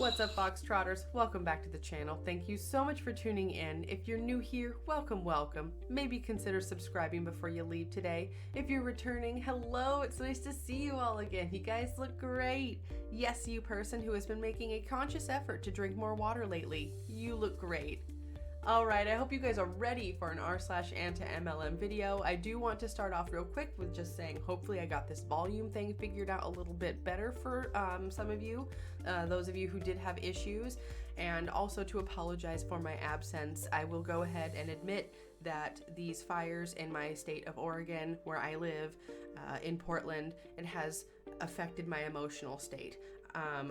What's up, Foxtrotters? Welcome back to the channel. Thank you so much for tuning in. If you're new here, welcome, welcome. Maybe consider subscribing before you leave today. If you're returning, hello, it's nice to see you all again. You guys look great. Yes, you person who has been making a conscious effort to drink more water lately, you look great. Alright, I hope you guys are ready for an r/antiMLM video. I do want to start off real quick with just saying hopefully I got this volume thing figured out a little bit better for some of you, those of you who did have issues, and also to apologize for my absence. I will go ahead and admit that these fires in my state of Oregon, where I live, in Portland, it has affected my emotional state.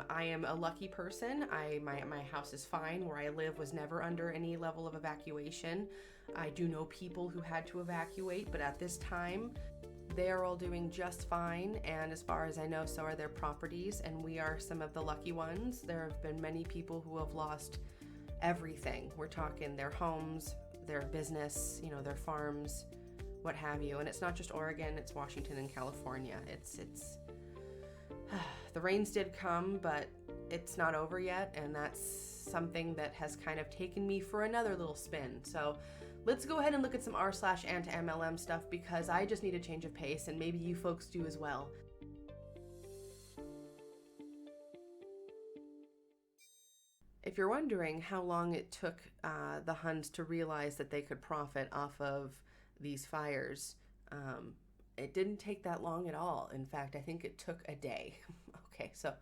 I am a lucky person. My house is fine. Where I live was never under any level of evacuation. I do know people who had to evacuate, but at this time, they are all doing just fine. And as far as I know, so are their properties, and we are some of the lucky ones. There have been many people who have lost everything. We're talking their homes, their business, you know, their farms, what have you. And it's not just Oregon, it's Washington and California. It's the rains did come, but it's not over yet, and that's something that has kind of taken me for another little spin. So let's go ahead and look at some r/anti-MLM stuff, because I just need a change of pace, and maybe you folks do as well. If you're wondering how long it took the Huns to realize that they could profit off of these fires, it didn't take that long at all. In fact, I think it took a day. Okay, so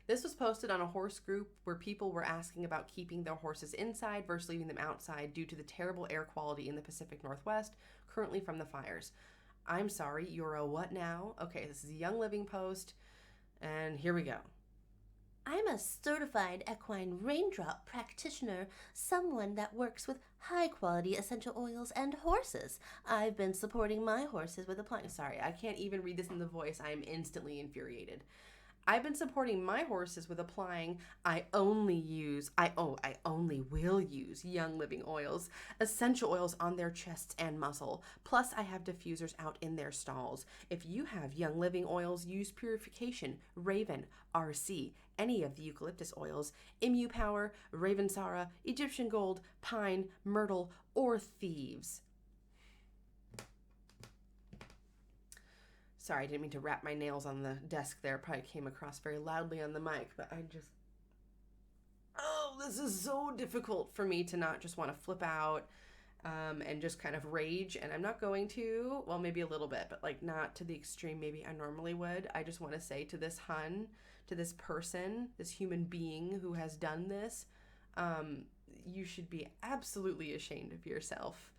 this was posted on a horse group where people were asking about keeping their horses inside versus leaving them outside due to the terrible air quality in the Pacific Northwest, currently from the fires. I'm sorry, you're a what now? Okay, this is a Young Living post, and here we go. I'm a certified equine raindrop practitioner, someone that works with high-quality essential oils and horses. I've been supporting my horses with applying... Sorry, I can't even read this in the voice. I am instantly infuriated. I've been supporting my horses with applying I only will use Young Living oils, essential oils on their chests and muscle. Plus, I have diffusers out in their stalls. If you have Young Living oils, use Purification, Raven, RC, any of the eucalyptus oils, Imu Power, Ravensara, Egyptian Gold, Pine, Myrtle, or Thieves. Sorry, I didn't mean to rap my nails on the desk there. Probably came across very loudly on the mic, but this is so difficult for me to not just want to flip out and just kind of rage. And I'm not going to, well, maybe a little bit, but like not to the extreme maybe I normally would. I just want to say to this Hun, to this person, this human being who has done this, you should be absolutely ashamed of yourself.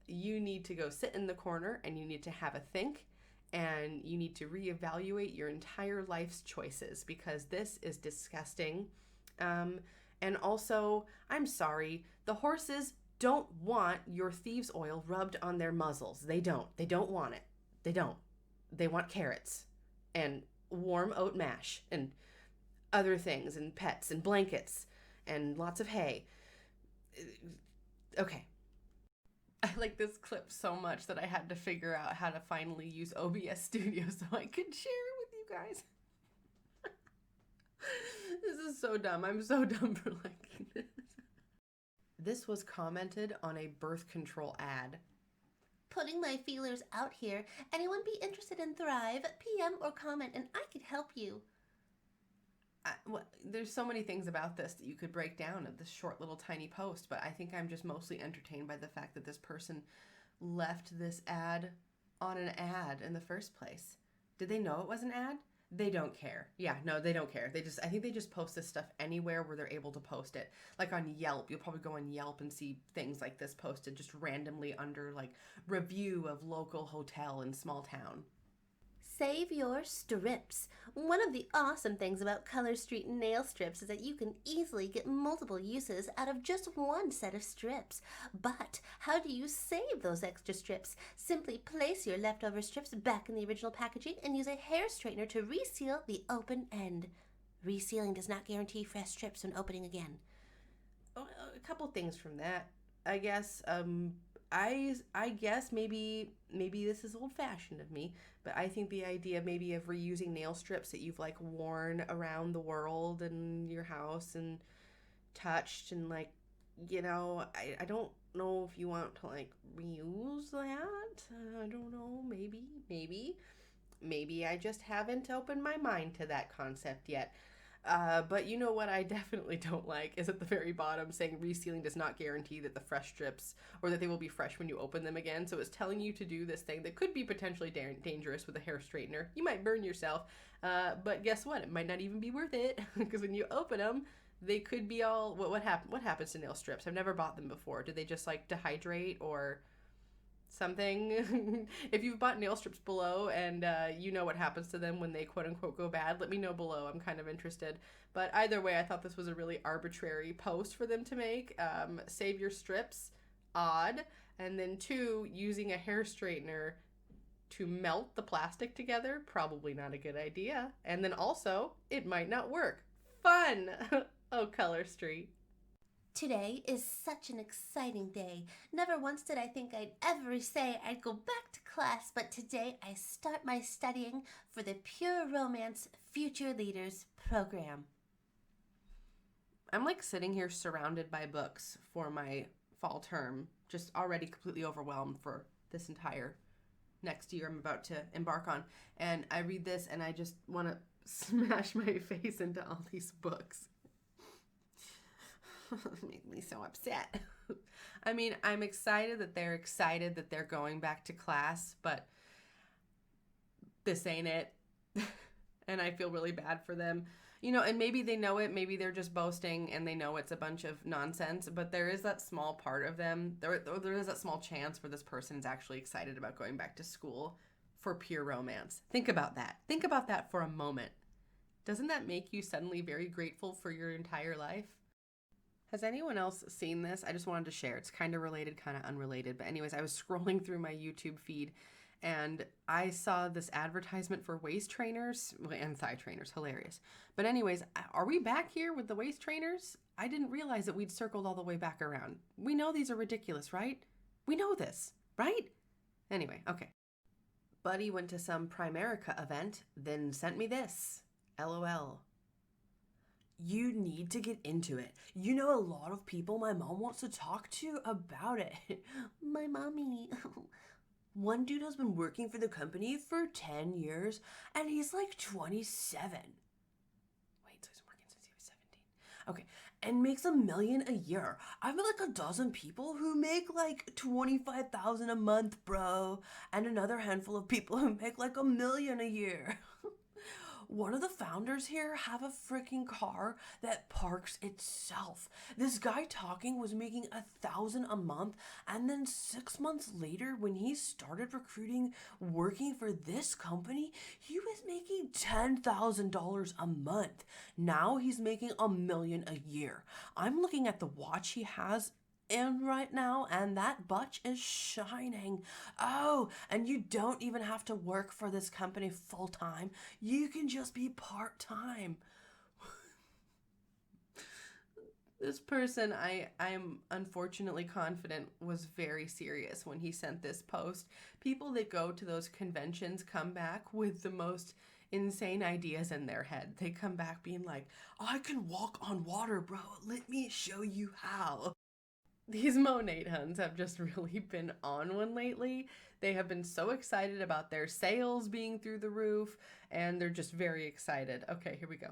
You need to go sit in the corner and you need to have a think. And you need to reevaluate your entire life's choices, because this is disgusting. And also, I'm sorry, the horses don't want your thieves oil rubbed on their muzzles. They don't. They don't want it. They don't. They want carrots and warm oat mash and other things and pets and blankets and lots of hay. Okay. I like this clip so much that I had to figure out how to finally use OBS Studio so I could share it with you guys. This is so dumb. I'm so dumb for liking this. This was commented on a birth control ad. Putting my feelers out here. Anyone be interested in Thrive? PM or comment and I could help you. There's so many things about this that you could break down of this short little tiny post, but I think I'm just mostly entertained by the fact that this person left this ad on an ad in the first place. Did they know it was an ad? They don't care. Yeah, no, they don't care. I think they just post this stuff anywhere where they're able to post it. Like on Yelp, you'll probably go on Yelp and see things like this posted just randomly under like review of local hotel in small town. Save your strips. One of the awesome things about Color Street nail strips is that you can easily get multiple uses out of just one set of strips. But how do you save those extra strips? Simply place your leftover strips back in the original packaging and use a hair straightener to reseal the open end. Resealing does not guarantee fresh strips when opening again. A couple things from that, I guess. I guess maybe this is old-fashioned of me, but I think the idea maybe of reusing nail strips that you've like worn around the world and your house and touched and like, I don't know if you want to like reuse that. I don't know, maybe I just haven't opened my mind to that concept yet. But you know what I definitely don't like is at the very bottom saying resealing does not guarantee that the fresh strips or that they will be fresh when you open them again. So it's telling you to do this thing that could be potentially dangerous with a hair straightener. You might burn yourself, but guess what? It might not even be worth it because when you open them, they could be all what happens to nail strips? I've never bought them before. Do they just like dehydrate or something? If you've bought nail strips below and you know what happens to them when they quote unquote go bad, let me know below. I'm kind of interested. But either way, I thought this was a really arbitrary post for them to make. Save your strips, odd. And then 2, using a hair straightener to melt the plastic together, probably not a good idea. And then also, it might not work. Fun! Oh, Color Street. Today is such an exciting day. Never once did I think I'd ever say I'd go back to class, but today I start my studying for the Pure Romance Future Leaders program. I'm like sitting here surrounded by books for my fall term, just already completely overwhelmed for this entire next year I'm about to embark on. And I read this and I just want to smash my face into all these books. Make me so upset. I mean, I'm excited that they're going back to class, but this ain't it. And I feel really bad for them. And maybe they know it, maybe they're just boasting and they know it's a bunch of nonsense, but there is that small part of them, there is that small chance where this person is actually excited about going back to school for pure romance. Think about that. Think about that for a moment. Doesn't that make you suddenly very grateful for your entire life? Has anyone else seen this? I just wanted to share. It's kind of related, kind of unrelated. But anyways, I was scrolling through my YouTube feed and I saw this advertisement for waist trainers and thigh trainers. Hilarious. But anyways, are we back here with the waist trainers? I didn't realize that we'd circled all the way back around. We know these are ridiculous, right? We know this, right? Anyway, okay. Buddy went to some Primerica event, then sent me this. LOL. You need to get into it. You know a lot of people my mom wants to talk to about it. My mommy. One dude has been working for the company for 10 years and he's like 27. Wait, so he's been working since he was 17. Okay, and makes $1 million a year. I've met like a dozen people who make like $25,000 a month, bro. And another handful of people who make like $1 million a year. One of the founders here have a freaking car that parks itself. This guy talking was making $1,000 a month, and then 6 months later, when he started recruiting, working for this company, he was making $10,000 a month. Now he's making $1 million a year. I'm looking at the watch he has in right now, and that butch is shining. Oh, and you don't even have to work for this company full time. You can just be part time. This person, I'm unfortunately confident, was very serious when he sent this post. People that go to those conventions come back with the most insane ideas in their head. They come back being like, I can walk on water, bro. Let me show you how. These Monate Huns have just really been on one lately. They have been so excited about their sales being through the roof, and they're just very excited. Okay, here we go.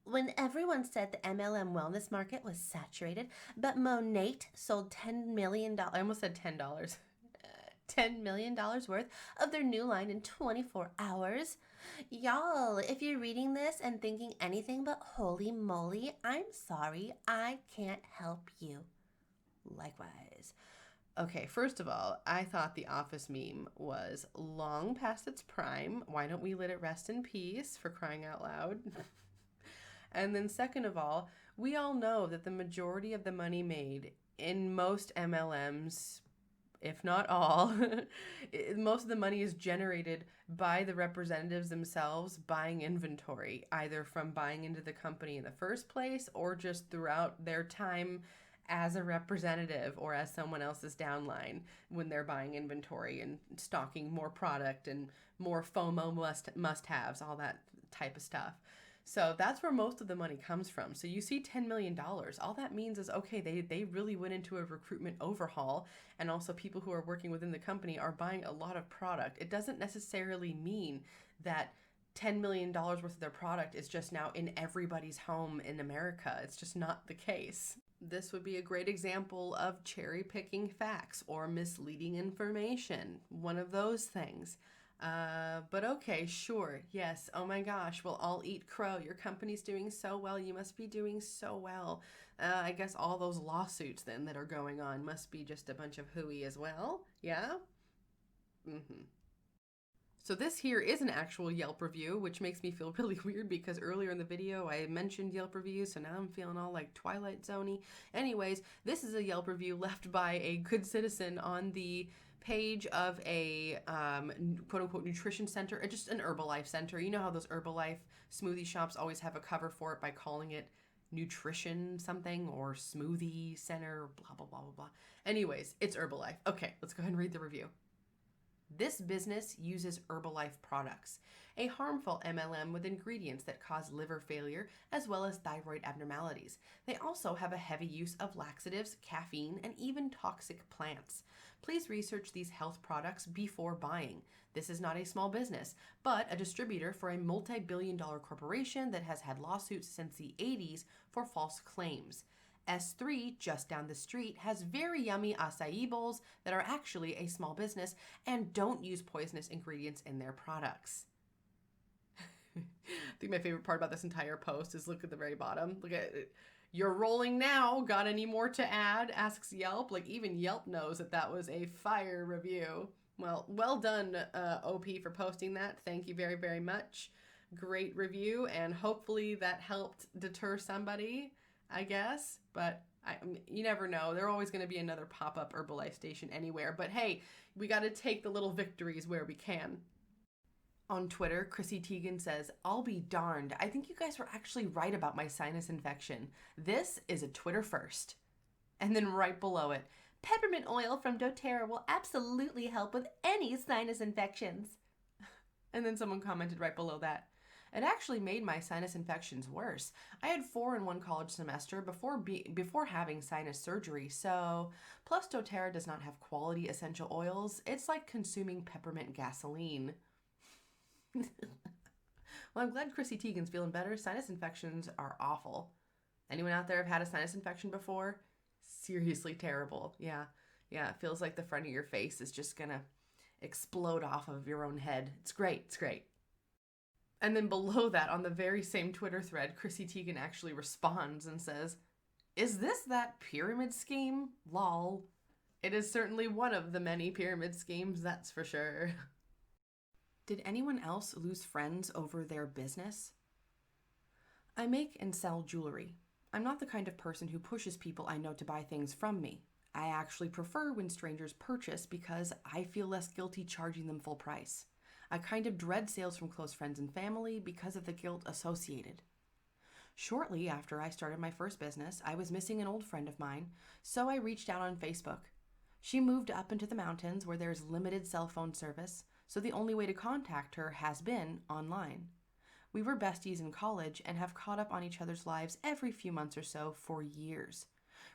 When everyone said the MLM wellness market was saturated, but Monate sold $10 million, I almost said $10. $10 million worth of their new line in 24 hours. Y'all, if you're reading this and thinking anything but holy moly, I'm sorry, I can't help you. Likewise. Okay, first of all, I thought the Office meme was long past its prime. Why don't we let it rest in peace, for crying out loud? And then second of all, we all know that the majority of the money made in most MLMs, if not all, most of the money is generated by the representatives themselves buying inventory, either from buying into the company in the first place or just throughout their time as a representative or as someone else's downline when they're buying inventory and stocking more product and more FOMO must-haves, all that type of stuff. So that's where most of the money comes from. So you see $10 million. All that means is, okay, they really went into a recruitment overhaul, and also people who are working within the company are buying a lot of product. It doesn't necessarily mean that $10 million worth of their product is just now in everybody's home in America. It's just not the case. This would be a great example of cherry picking facts or misleading information. One of those things. But okay, sure, yes, oh my gosh, we'll all eat crow. Your company's doing so well. You must be doing so well. I guess all those lawsuits then that are going on must be just a bunch of hooey as well. Yeah? Mm-hmm. So this here is an actual Yelp review, which makes me feel really weird because earlier in the video I mentioned Yelp reviews, so now I'm feeling all like Twilight Zone-y. Anyways, this is a Yelp review left by a good citizen on the page of a quote-unquote nutrition center, or just an Herbalife center. You know how those Herbalife smoothie shops always have a cover for it by calling it nutrition something or smoothie center, blah, blah, blah, blah, blah. Anyways, it's Herbalife. Okay, let's go ahead and read the review. This business uses Herbalife products, a harmful MLM with ingredients that cause liver failure as well as thyroid abnormalities. They also have a heavy use of laxatives, caffeine, and even toxic plants. Please research these health products before buying. This is not a small business, but a distributor for a multi-billion-dollar corporation that has had lawsuits since the 80s for false claims. S3, just down the street, has very yummy acai bowls that are actually a small business and don't use poisonous ingredients in their products. I think my favorite part about this entire post is look at the very bottom. Look at it. You're rolling now. Got any more to add? Asks Yelp. Like, even Yelp knows that that was a fire review. Well done, OP, for posting that. Thank you very, very much. Great review, and hopefully that helped deter somebody, I guess, but you never know. There's always going to be another pop-up Herbalife station anywhere, but hey, we got to take the little victories where we can. On Twitter, Chrissy Teigen says, "I'll be darned. I think you guys were actually right about my sinus infection. This is a Twitter first." And then right below it, "Peppermint oil from doTERRA will absolutely help with any sinus infections." And then someone commented right below that, "It actually made my sinus infections worse. I had 4 in one college semester before having sinus surgery, so plus doTERRA does not have quality essential oils. It's like consuming peppermint gasoline." Well, I'm glad Chrissy Teigen's feeling better. Sinus infections are awful. Anyone out there have had a sinus infection before? Seriously terrible. Yeah, it feels like the front of your face is just gonna explode off of your own head. It's great. And then below that, on the very same Twitter thread, Chrissy Teigen actually responds and says, "Is this that pyramid scheme? Lol." It is certainly one of the many pyramid schemes, that's for sure. Did anyone else lose friends over their business? I make and sell jewelry. I'm not the kind of person who pushes people I know to buy things from me. I actually prefer when strangers purchase because I feel less guilty charging them full price. I kind of dread sales from close friends and family because of the guilt associated. Shortly after I started my first business, I was missing an old friend of mine, so I reached out on Facebook. She moved up into the mountains where there's limited cell phone service, so the only way to contact her has been online. We were besties in college and have caught up on each other's lives every few months or so for years.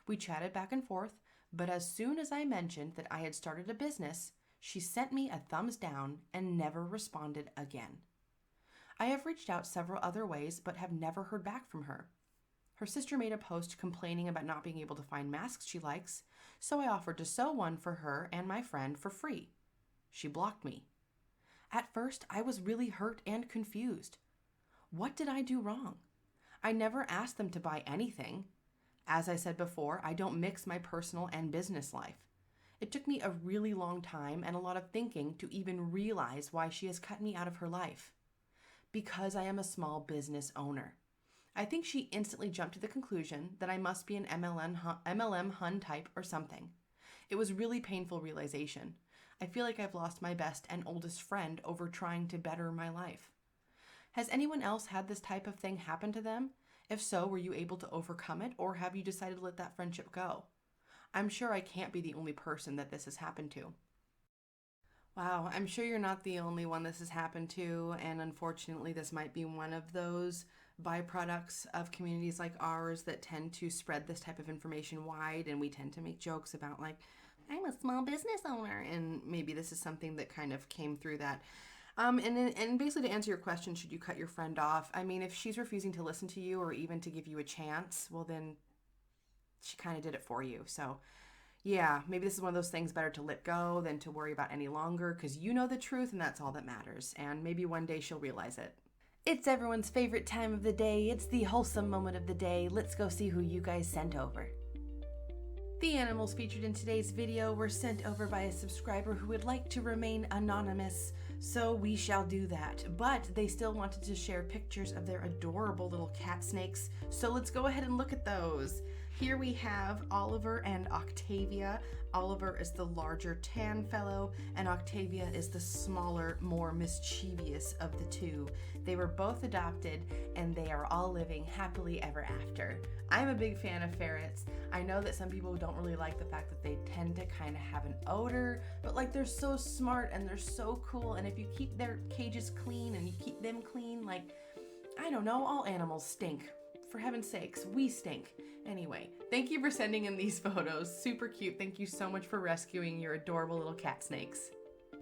We chatted back and forth, but as soon as I mentioned that I had started a business, she sent me a thumbs down and never responded again. I have reached out several other ways but have never heard back from her. Her sister made a post complaining about not being able to find masks she likes, so I offered to sew one for her and my friend for free. She blocked me. At first, I was really hurt and confused. What did I do wrong? I never asked them to buy anything. As I said before, I don't mix my personal and business life. It took me a really long time and a lot of thinking to even realize why she has cut me out of her life. Because I am a small business owner. I think she instantly jumped to the conclusion that I must be an MLM Hun type or something. It was really painful realization. I feel like I've lost my best and oldest friend over trying to better my life. Has anyone else had this type of thing happen to them? If so, were you able to overcome it, or have you decided to let that friendship go? I'm sure I can't be the only person that this has happened to. Wow, I'm sure you're not the only one this has happened to, and unfortunately this might be one of those byproducts of communities like ours that tend to spread this type of information wide, and we tend to make jokes about like, I'm a small business owner, and maybe this is something that kind of came through that. And basically to answer your question, should you cut your friend off? I mean, if she's refusing to listen to you or even to give you a chance, well then she kind of did it for you. So yeah, maybe this is one of those things, better to let go than to worry about any longer, because you know the truth and that's all that matters. And maybe one day she'll realize it. It's everyone's favorite time of the day. It's the wholesome moment of the day. Let's go see who you guys sent over. The animals featured in today's video were sent over by a subscriber who would like to remain anonymous, so we shall do that. But they still wanted to share pictures of their adorable little cat snakes, so let's go ahead and look at those. Here we have Oliver and Octavia. Oliver is the larger tan fellow, and Octavia is the smaller, more mischievous of the two. They were both adopted, and they are all living happily ever after. I'm a big fan of ferrets. I know that some people don't really like the fact that they tend to kind of have an odor, but like they're so smart and they're so cool, and if you keep their cages clean and you keep them clean, like, I don't know, all animals stink. For heaven's sakes, we stink. Anyway, thank you for sending in these photos. Super cute. Thank you so much for rescuing your adorable little cat snakes.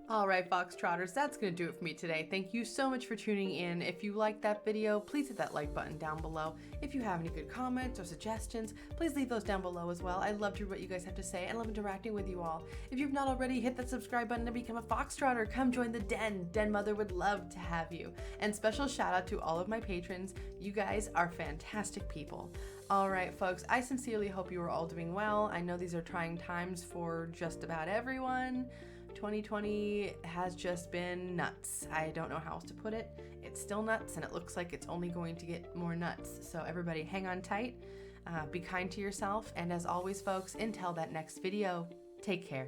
All right, Foxtrotters, that's going to do it for me today. Thank you so much for tuning in. If you liked that video, please hit that like button down below. If you have any good comments or suggestions, please leave those down below as well. I love to hear what you guys have to say. I love interacting with you all. If you've not already, hit that subscribe button to become a Foxtrotter. Come join the den. Den Mother would love to have you. And special shout out to all of my patrons. You guys are fantastic people. All right, folks, I sincerely hope you are all doing well. I know these are trying times for just about everyone. 2020 has just been nuts. I don't know how else to put it. It's still nuts, and it looks like it's only going to get more nuts. So everybody hang on tight, be kind to yourself, and as always, folks, until that next video, take care.